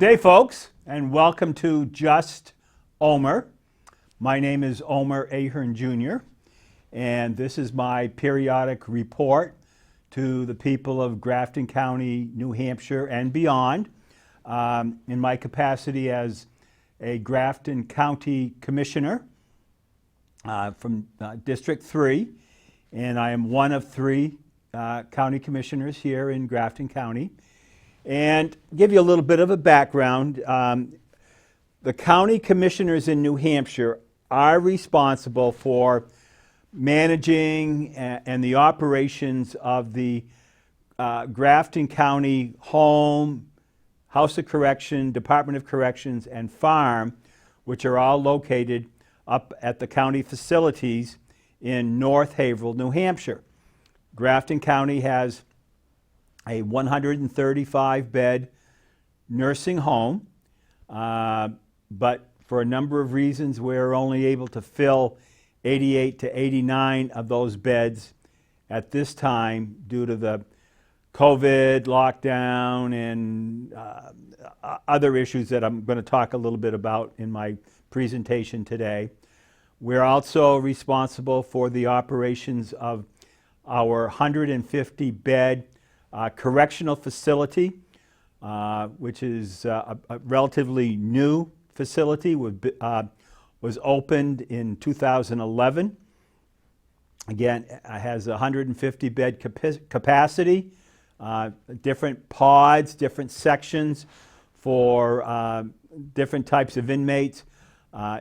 day, folks, and welcome to Just Omer. My name is Omer Ahern Jr., and this is my periodic report to the people of Grafton County, New Hampshire, and beyond, in my capacity as a Grafton County Commissioner from District 3, and I am one of three county commissioners here in Grafton County. And give you a little bit of a background, the county commissioners in New Hampshire are responsible for managing and the operations of the Grafton County Home, House of Correction, Department of Corrections, and Farm, which are all located up at the county facilities in North Haverhill, New Hampshire. Grafton County has a 135-bed nursing home, but for a number of reasons we're only able to fill 88 to 89 of those beds at this time due to the COVID lockdown and other issues that I'm going to talk a little bit about in my presentation today. We're also responsible for the operations of our 150-bed correctional facility, which is a relatively new facility, was opened in 2011. Again, it has 150-bed capacity, different pods, different sections for different types of inmates,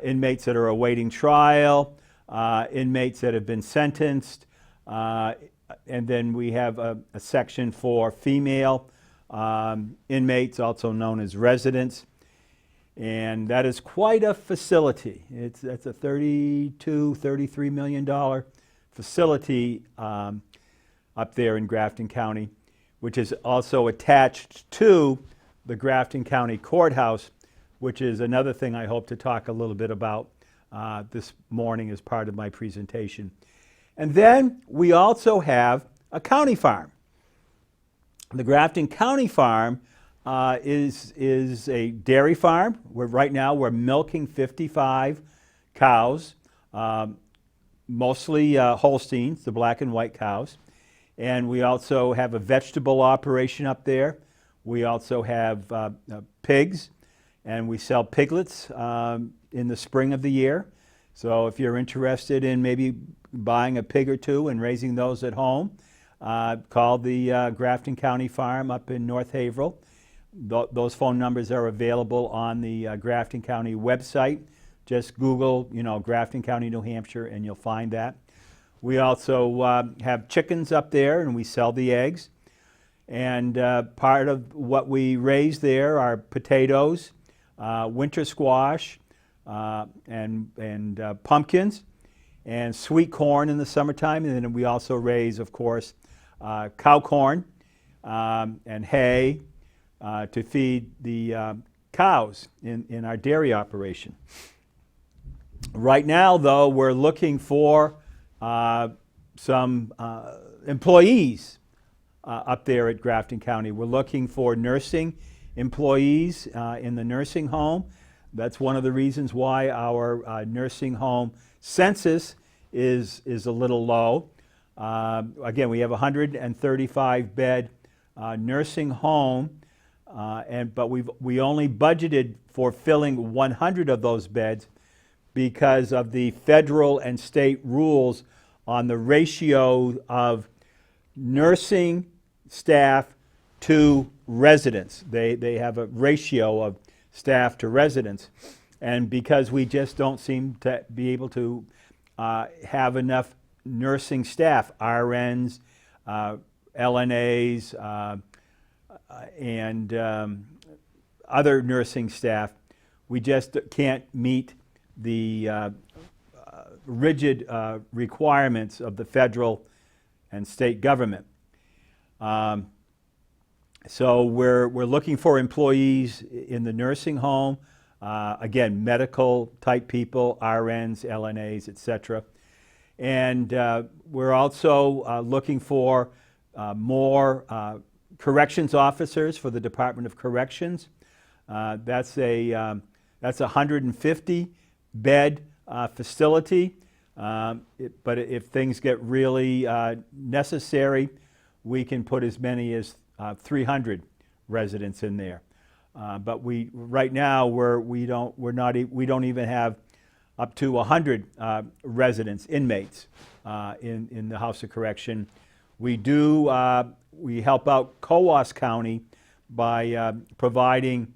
inmates that are awaiting trial, inmates that have been sentenced, and then we have a section for female inmates, also known as residents. And that is quite a facility. That's a $33 million facility up there in Grafton County, which is also attached to the Grafton County Courthouse, which is another thing I hope to talk a little bit about this morning as part of my presentation. And then we also have a county farm. The Grafton County Farm is a dairy farm. Right now we're milking 55 cows, mostly Holsteins, the black and white cows. And we also have a vegetable operation up there. We also have pigs, and we sell piglets in the spring of the year. So if you're interested in maybe buying a pig or two and raising those at home, call the Grafton County Farm up in North Haverhill. Those phone numbers are available on the Grafton County website. Just Google, Grafton County, New Hampshire, and you'll find that. We also have chickens up there, and we sell the eggs. And part of what we raise there are potatoes, winter squash, and pumpkins, and sweet corn in the summertime. And then we also raise, of course, cow corn and hay to feed the cows in our dairy operation. Right now, though, we're looking for some employees up there at Grafton County. We're looking for nursing employees in the nursing home. That's one of the reasons why our nursing home census is a little low. Again, we have a 135-bed nursing home, but we only budgeted for filling 100 of those beds because of the federal and state rules on the ratio of nursing staff to residents. They have a ratio of staff to residents, and because we just don't seem to be able to have enough nursing staff, RNs, LNAs, and other nursing staff, we just can't meet the rigid requirements of the federal and state government. So we're looking for employees in the nursing home, again, medical type people, RNs, LNAs, etc. And we're also looking for more corrections officers for the Department of Corrections. That's a 150 bed facility. But if things get really necessary, we can put as many as 300 residents in there. But right now we don't even have up to 100 residents, inmates in the House of Correction. We help out Coos County by providing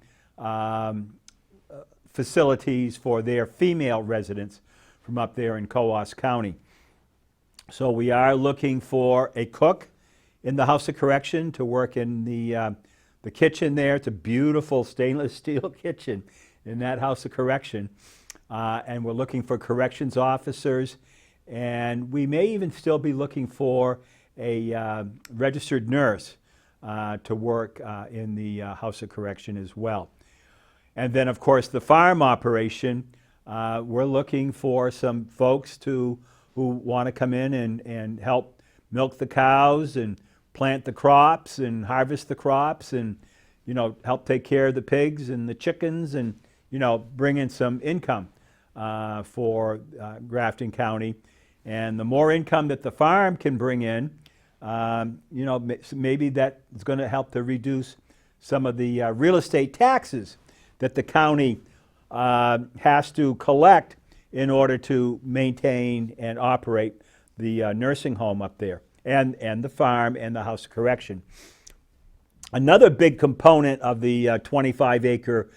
facilities for their female residents from up there in Coos County. So we are looking for a cook in the House of Correction to work in the kitchen there. It's a beautiful stainless steel kitchen in that House of Correction. And we're looking for corrections officers. And we may even still be looking for a registered nurse to work in the House of Correction as well. And then, of course, the farm operation, we're looking for some folks who want to come in and help milk the cows and plant the crops and harvest the crops and, help take care of the pigs and the chickens and, bring in some income for Grafton County. And the more income that the farm can bring in, maybe that is going to help to reduce some of the real estate taxes that the county has to collect in order to maintain and operate the nursing home up there and the farm and the House of Correction. Another big component of the 25-acre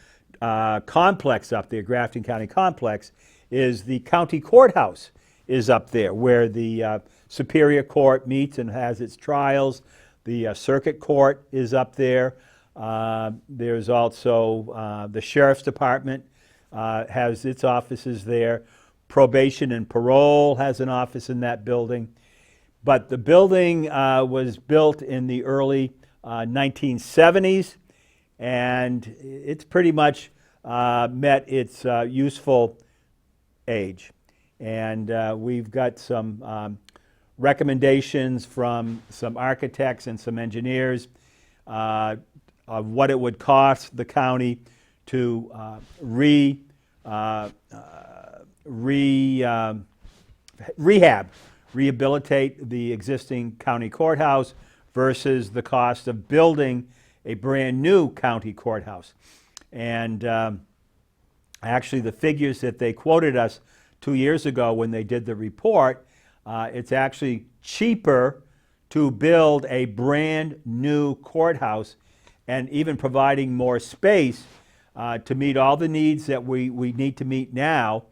complex up there, Grafton County complex, is the county courthouse is up there where the Superior Court meets and has its trials. The Circuit Court is up there. There's also the Sheriff's Department has its offices there. Probation and Parole has an office in that building. But the building was built in the early 1970s, and it's pretty much met its useful age. And we've got some recommendations from some architects and some engineers of what it would cost the county to rehabilitate the existing county courthouse versus the cost of building a brand new county courthouse. And actually the figures that they quoted us 2 years ago when they did the report, it's actually cheaper to build a brand new courthouse and even providing more space to meet all the needs that we need to meet now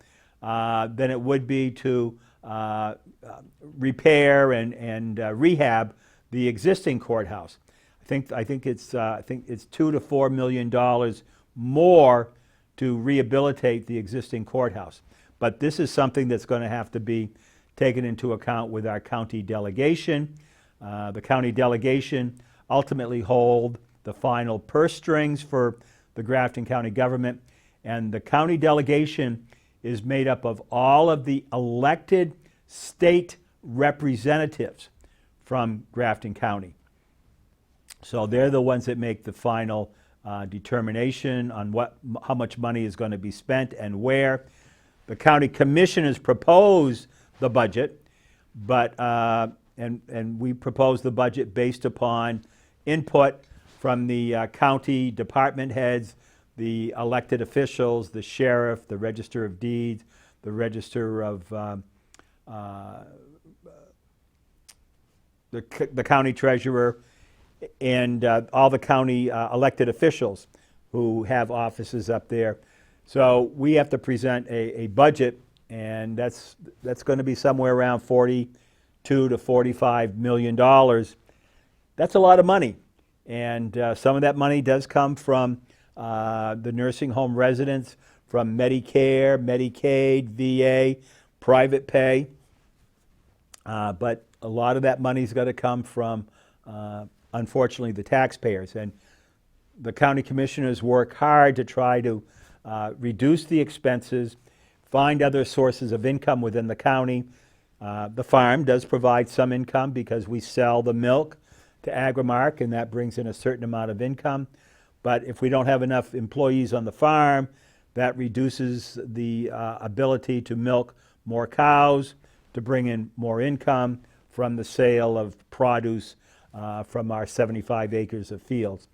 than it would be to repair and rehab the existing courthouse. I think it's $2 to $4 million more to rehabilitate the existing courthouse. But this is something that's going to have to be taken into account with our county delegation. The county delegation ultimately hold the final purse strings for the Grafton County government, and the county delegation is made up of all of the elected state representatives from Grafton County. So they're the ones that make the final determination on how much money is going to be spent and where. The county commissioners propose the budget, but and we propose the budget based upon input from the county department heads, the elected officials, the sheriff, the register of deeds, the register of the county treasurer, and all the county elected officials who have offices up there. So we have to present a budget, and that's going to be somewhere around $42 to $45 million. That's a lot of money, and some of that money does come from the nursing home residents, from Medicare, Medicaid, VA, private pay. But a lot of that money's got to come from, unfortunately, the taxpayers. And the county commissioners work hard to try to reduce the expenses, find other sources of income within the county. The farm does provide some income because we sell the milk to Agrimark, and that brings in a certain amount of income. but if we don't have enough employees on the farm, that reduces the ability to milk more cows, to bring in more income from the sale of produce from our 75 acres of fields.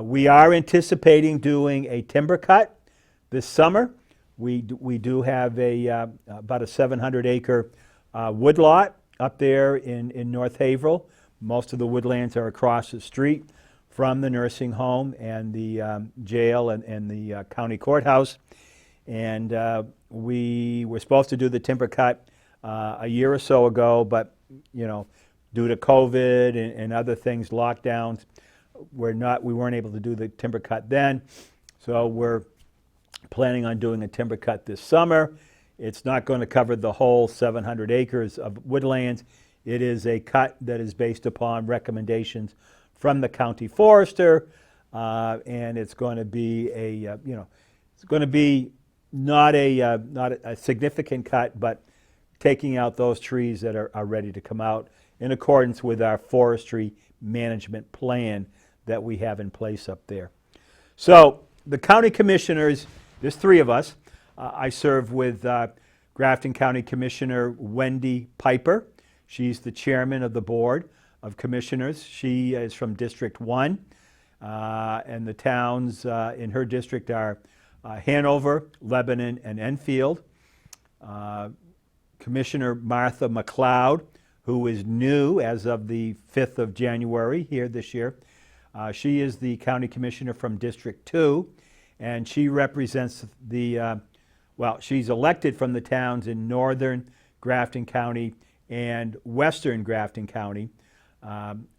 We are anticipating doing a timber cut this summer. We do have about a 700-acre woodlot up there in North Haverhill. Most of the woodlands are across the street from the nursing home and the jail and the county courthouse. And we were supposed to do the timber cut a year or so ago, but due to COVID and other things, lockdowns, we weren't able to do the timber cut then. So we're planning on doing a timber cut this summer. It's not going to cover the whole 700 acres of woodlands. It is a cut that is based upon recommendations from the county forester, and it's going to be it's going to be not a significant cut, but taking out those trees that are ready to come out in accordance with our forestry management plan that we have in place up there. So the county commissioners, there's 3 of us. I serve with Grafton County Commissioner Wendy Piper. She's the chairman of the board of commissioners. She is from District 1, and the towns in her district are Hanover, Lebanon, and Enfield. Commissioner Martha McLeod, who is new as of the 5th of January here this year. She is the county commissioner from District 2, and she represents she's elected from the towns in northern Grafton County and western Grafton County,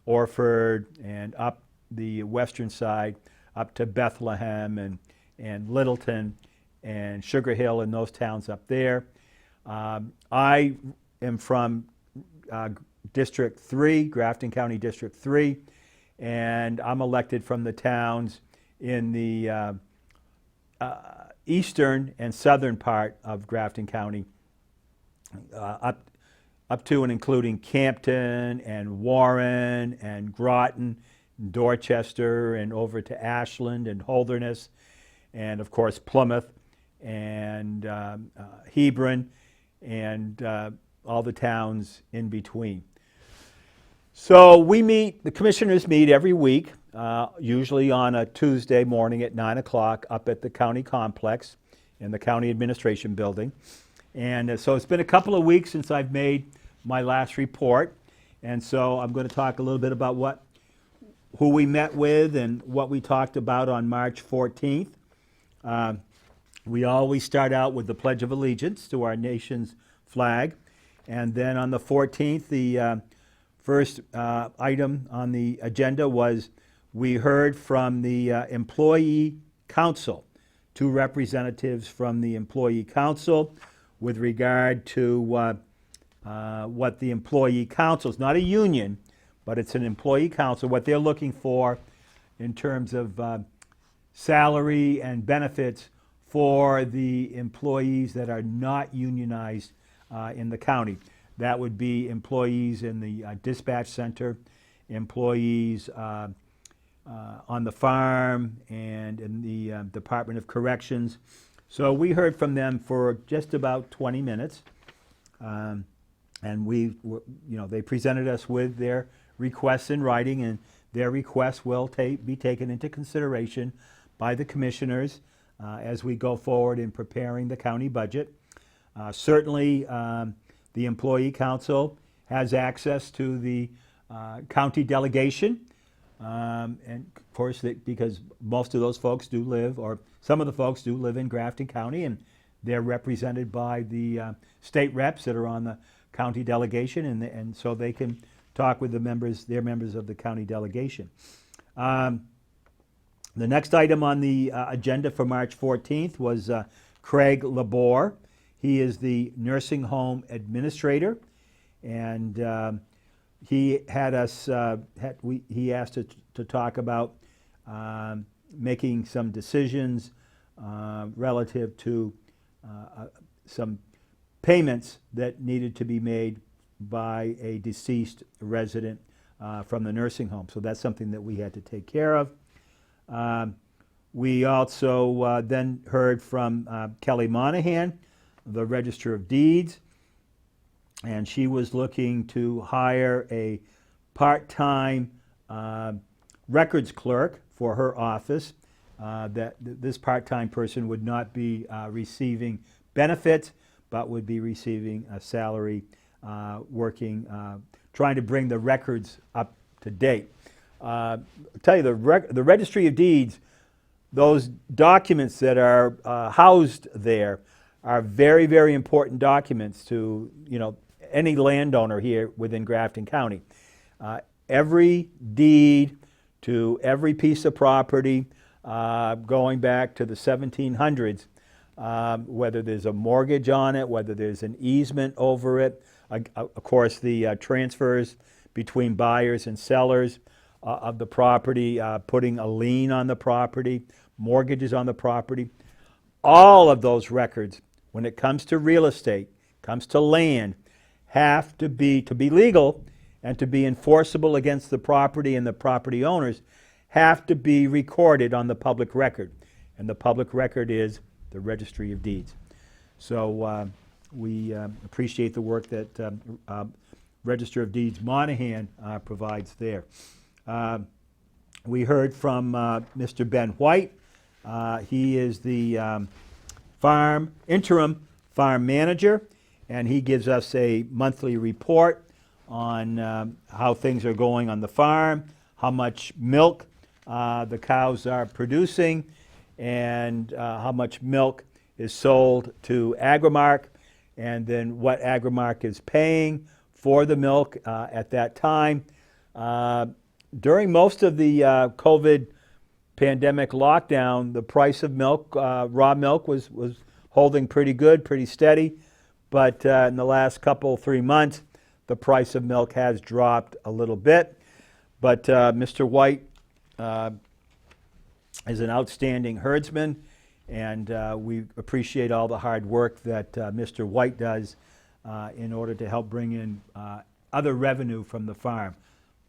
Orford and up the western side, up to Bethlehem and Littleton and Sugar Hill and those towns up there. I am from District 3, Grafton County District 3, and I'm elected from the towns in the eastern and southern part of Grafton County, up to and including Campton and Warren and Groton, and Dorchester, and over to Ashland and Holderness, and of course Plymouth and Hebron, and all the towns in between. So the commissioners meet every week, usually on a Tuesday morning at 9 o'clock up at the county complex in the county administration building. And so it's been a couple of weeks since I've made my last report, and so I'm going to talk a little bit about who we met with and what we talked about on March 14th. We always start out with the Pledge of Allegiance to our nation's flag, and then on the 14th, the first item on the agenda was we heard from the Employee Council, 2 representatives from the Employee Council with regard to what the Employee Council, it's not a union, but it's an Employee Council, what they're looking for in terms of salary and benefits for the employees that are not unionized in the county. That would be employees in the dispatch center, employees on the farm, and in the Department of Corrections. So we heard from them for just about 20 minutes, and they presented us with their requests in writing, and their requests will be taken into consideration by the commissioners as we go forward in preparing the county budget. Certainly, the Employee Council has access to the county delegation, and of course, because most of those folks do live, or some of the folks do live in Grafton County, and they're represented by the state reps that are on the county delegation, and so they can talk with their members of the county delegation. The next item on the agenda for March 14th was Craig Labor. He is the nursing home administrator, and he had us. He asked us to talk about making some decisions relative to some payments that needed to be made by a deceased resident from the nursing home. So that's something that we had to take care of. We also then heard from Kelly Monahan, the Register of Deeds, and she was looking to hire a part-time records clerk for her office. That this part-time person would not be receiving benefits, but would be receiving a salary, working, trying to bring the records up to date. I'll tell you, the Registry of Deeds, those documents that are housed there are very, very important documents to, any landowner here within Grafton County. Every deed to every piece of property, going back to the 1700s, whether there's a mortgage on it, whether there's an easement over it, of course the transfers between buyers and sellers of the property, putting a lien on the property, mortgages on the property, all of those records, when it comes to real estate, comes to land, have to be legal and to be enforceable against the property and the property owners, have to be recorded on the public record. And the public record is the Registry of Deeds. So we appreciate the work that Register of Deeds Monahan provides there. We heard from Mr. Ben White. He is the interim farm manager, and he gives us a monthly report on how things are going on the farm, how much milk the cows are producing, and how much milk is sold to Agrimark, and then what Agrimark is paying for the milk at that time. During most of the COVID pandemic lockdown, the price of milk, raw milk, was holding pretty good, pretty steady. But in the last 3 months, the price of milk has dropped a little bit. But Mr. White is an outstanding herdsman, and we appreciate all the hard work that Mr. White does in order to help bring in other revenue from the farm.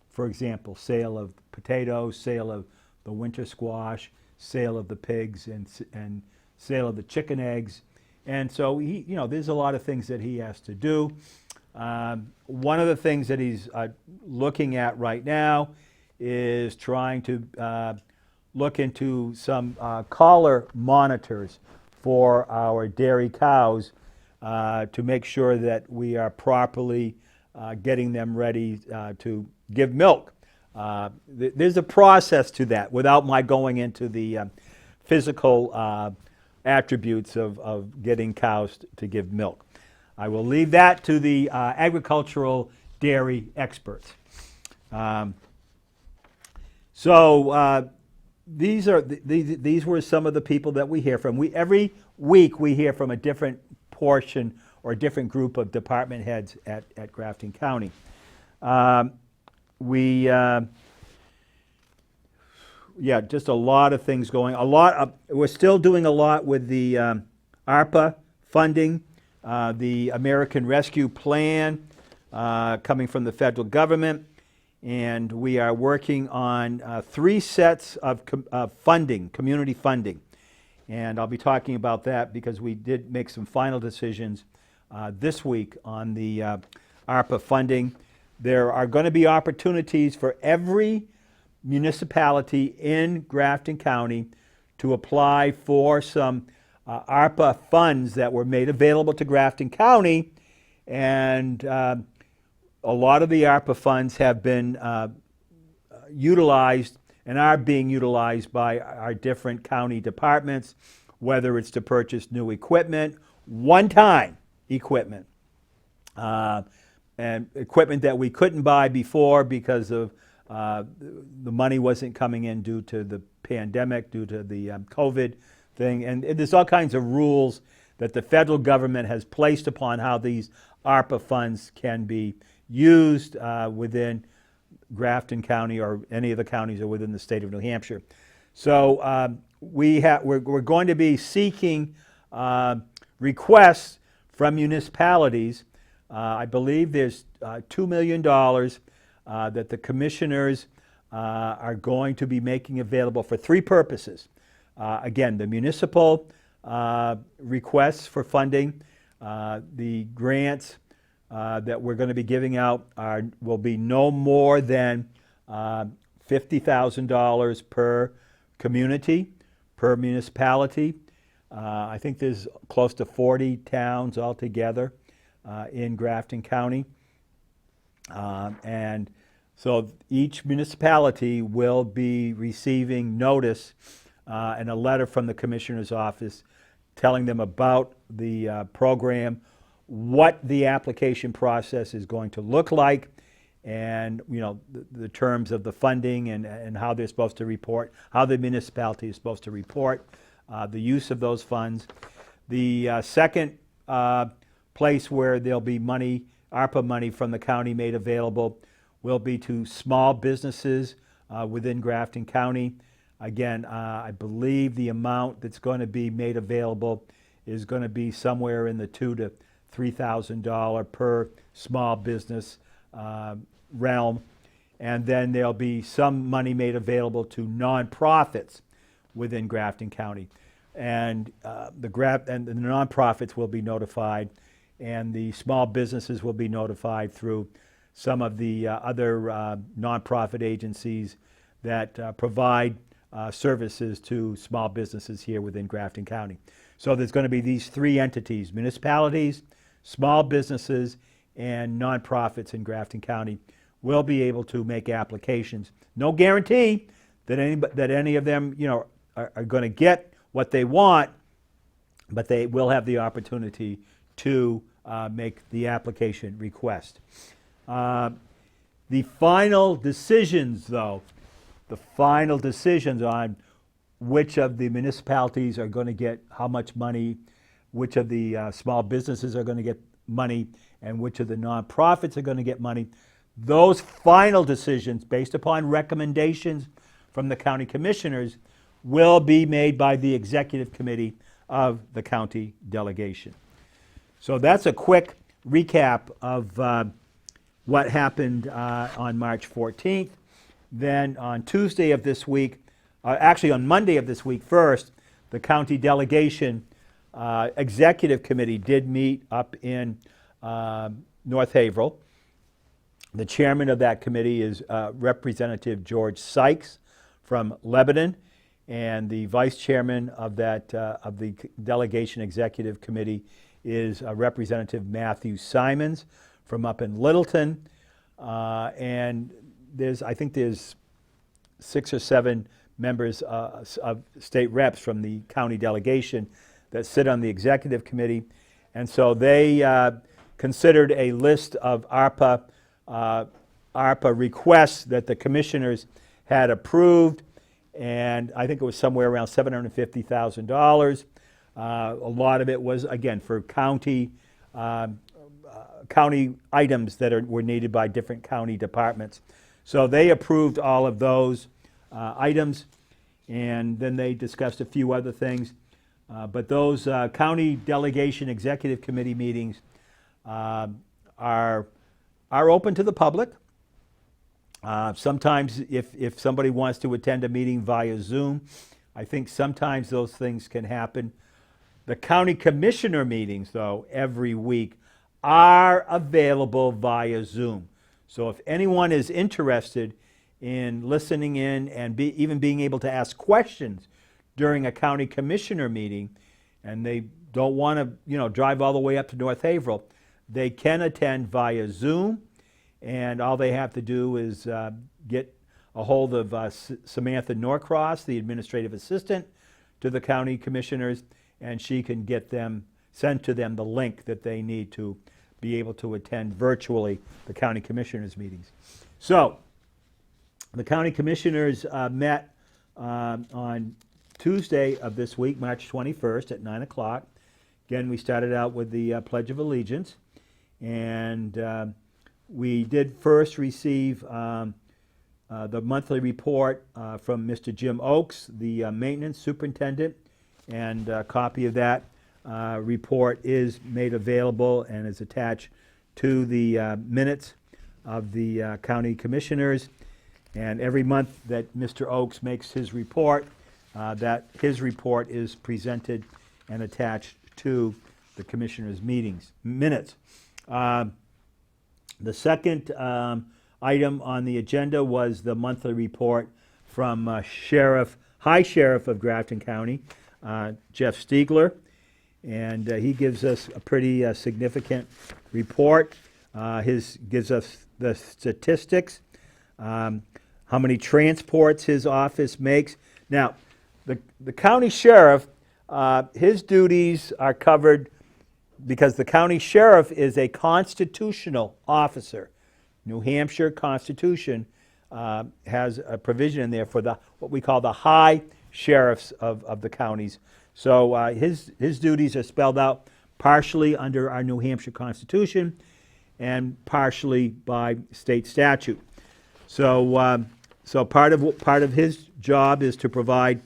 For example, sale of potatoes, sale of the winter squash, sale of the pigs, and sale of the chicken eggs. And so there's a lot of things that he has to do. One of the things that he's looking at right now is trying to look into some collar monitors for our dairy cows to make sure that we are properly getting them ready to give milk. There's a process to that without my going into the physical attributes of getting cows to give milk. I will leave that to the agricultural dairy experts. These were some of the people that we hear from. Every week we hear from a different portion or a different group of department heads at Grafton County. Just a lot of things going. We're still doing a lot with the ARPA funding, the American Rescue Plan coming from the federal government, and we are working on 3 sets of funding, community funding. And I'll be talking about that because we did make some final decisions this week on the ARPA funding. There are going to be opportunities for every municipality in Grafton County to apply for some ARPA funds that were made available to Grafton County, and a lot of the ARPA funds have been utilized and are being utilized by our different county departments, whether it's to purchase new equipment, one-time equipment, and equipment that we couldn't buy before because of the money wasn't coming in due to the pandemic, due to the COVID thing. And there's all kinds of rules that the federal government has placed upon how these ARPA funds can be used within Grafton County or any of the counties or within the state of New Hampshire. So we're going to be seeking requests from municipalities. I believe there's $2 million that the commissioners are going to be making available for three purposes. Again, the municipal requests for funding, the grants that we're going to be giving out will be no more than $50,000 per community, per municipality. I think there's close to 40 towns altogether in Grafton County. And so each municipality will be receiving notice and a letter from the Commissioner's office telling them about the program, what the application process is going to look like, and the terms of the funding and how they're supposed to report, how the municipality is supposed to report the use of those funds. The second place where there'll be money, ARPA money from the county made available, will be to small businesses within Grafton County. Again, I believe the amount that's going to be made available is going to be somewhere in the $2,000 to $3,000 per small business realm. And then there'll be some money made available to nonprofits within Grafton County. And the nonprofits will be notified, and the small businesses will be notified through some of the other nonprofit agencies that provide services to small businesses here within Grafton County. So there's going to be these three entities: municipalities, small businesses, and nonprofits in Grafton County will be able to make applications. No guarantee that any of them are going to get what they want, but they will have the opportunity to make the application request. The final decisions, though, on which of the municipalities are going to get how much money, which of the small businesses are going to get money, and which of the nonprofits are going to get money, those final decisions, based upon recommendations from the county commissioners, will be made by the executive committee of the county delegation. So that's a quick recap of what happened on March 14th. Then on Tuesday of this week, actually on Monday of this week first, the county delegation executive committee did meet up in North Haverhill. The chairman of that committee is Representative George Sykes from Lebanon, and the vice chairman of of the delegation executive committee is Representative Matthew Simons from up in Littleton. And I think there's 6 or 7 members of state reps from the county delegation that sit on the executive committee. And so they considered a list of ARPA requests that the commissioners had approved, and I think it was somewhere around $750,000. A lot of it was, again, for county items that were needed by different county departments. So they approved all of those items, and then they discussed a few other things. But those county delegation executive committee meetings are open to the public. Sometimes if somebody wants to attend a meeting via Zoom, I think sometimes those things can happen. The county commissioner meetings, though, every week are available via Zoom. So if anyone is interested in listening in and even being able to ask questions during a county commissioner meeting, and they don't want to drive all the way up to North Haverhill, they can attend via Zoom, and all they have to do is get a hold of Samantha Norcross, the administrative assistant to the county commissioners, and she can send to them the link that they need to be able to attend virtually the county commissioners meetings. So the county commissioners met on Tuesday of this week, March 21st at 9 o'clock. Again, we started out with the Pledge of Allegiance, and we did first receive the monthly report from Mr. Jim Oakes, the maintenance superintendent, and a copy of that report is made available and is attached to the minutes of the county commissioners. And every month that Mr. Oakes makes his report, that his report is presented and attached to the commissioners' minutes. The second item on the agenda was the monthly report from High Sheriff of Grafton County, Jeff Stiegler, and he gives us a pretty significant report. Gives us the statistics, how many transports his office makes. Now, the county sheriff, his duties are covered because the county sheriff is a constitutional officer. New Hampshire Constitution has a provision in there for what we call the high sheriffs of the counties. So his duties are spelled out partially under our New Hampshire Constitution and partially by state statute. So part of his job is to provide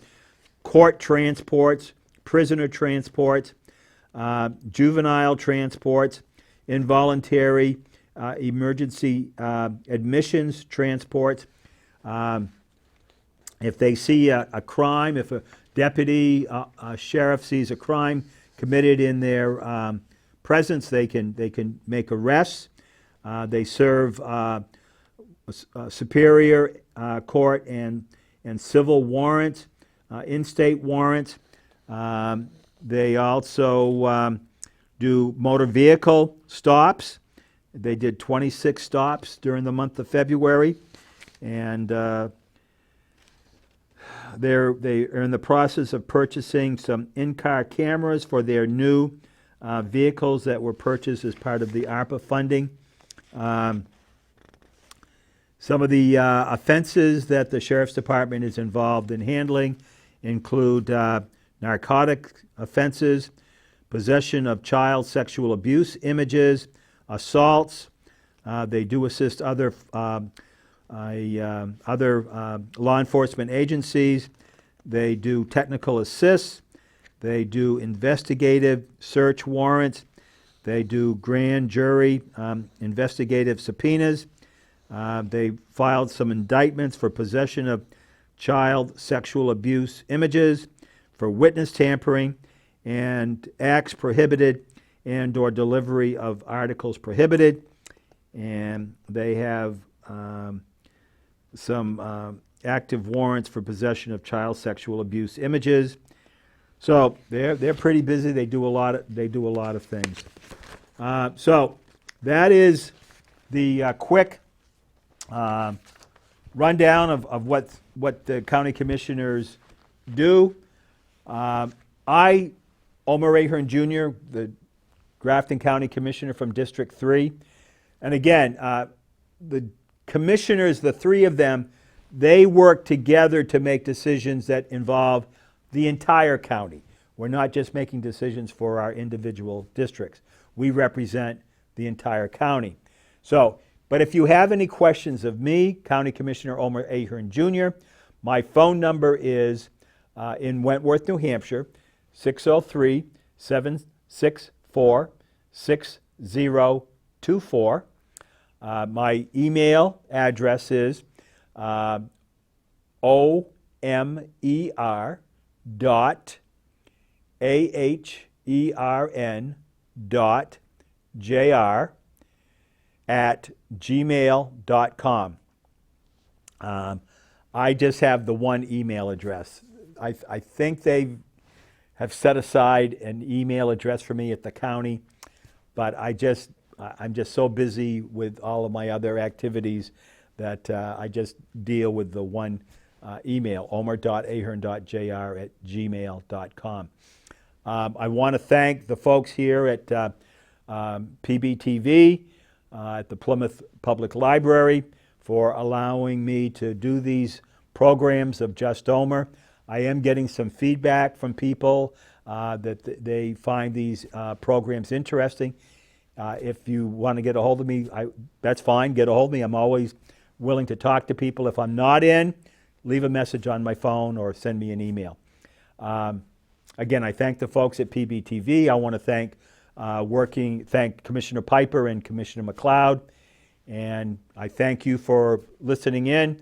court transports, prisoner transports, juvenile transports, involuntary emergency admissions transports. If they see a crime, if a deputy sheriff sees a crime committed in their presence, they can make arrests. They serve superior court and civil warrants, in-state warrants. They also do motor vehicle stops. They did 26 stops during the month of February, and they're in the process of purchasing some in-car cameras for their new vehicles that were purchased as part of the ARPA funding. Some of the offenses that the Sheriff's Department is involved in handling include narcotic offenses, possession of child sexual abuse images, assaults. They do assist other law enforcement agencies. They do technical assists. They do investigative search warrants. They do grand jury investigative subpoenas. They filed some indictments for possession of child sexual abuse images, for witness tampering, and acts prohibited and or delivery of articles prohibited. And they have some active warrants for possession of child sexual abuse images. So they're pretty busy. They do a lot of things. So that is the quick rundown of what the county commissioners do. I, Omer Ahern Jr., the Grafton County Commissioner from District 3, and again, the commissioners, the three of them, they work together to make decisions that involve the entire county. We're not just making decisions for our individual districts. We represent the entire county. So, but if you have any questions of me, County Commissioner Omer Ahern Jr., my phone number is in Wentworth, New Hampshire, 603-764-6024. My email address is omer.ahern.jr@gmail.com. I just have the one email address. I think they have set aside an email address for me at the county, but I'm just so busy with all of my other activities that I just deal with the one email, omer.ahern.jr@gmail.com. I want to thank the folks here at PBTV, at the Plymouth Public Library, for allowing me to do these programs of Just Omer. I am getting some feedback from people that they find these programs interesting. If you want to get a hold of me, that's fine. Get a hold of me. I'm always willing to talk to people. If I'm not in, leave a message on my phone or send me an email. Again, I thank the folks at PBTV. I want to thank Commissioner Piper and Commissioner McLeod. And I thank you for listening in.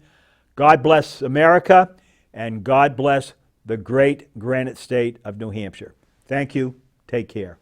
God bless America, and God bless the great granite state of New Hampshire. Thank you. Take care.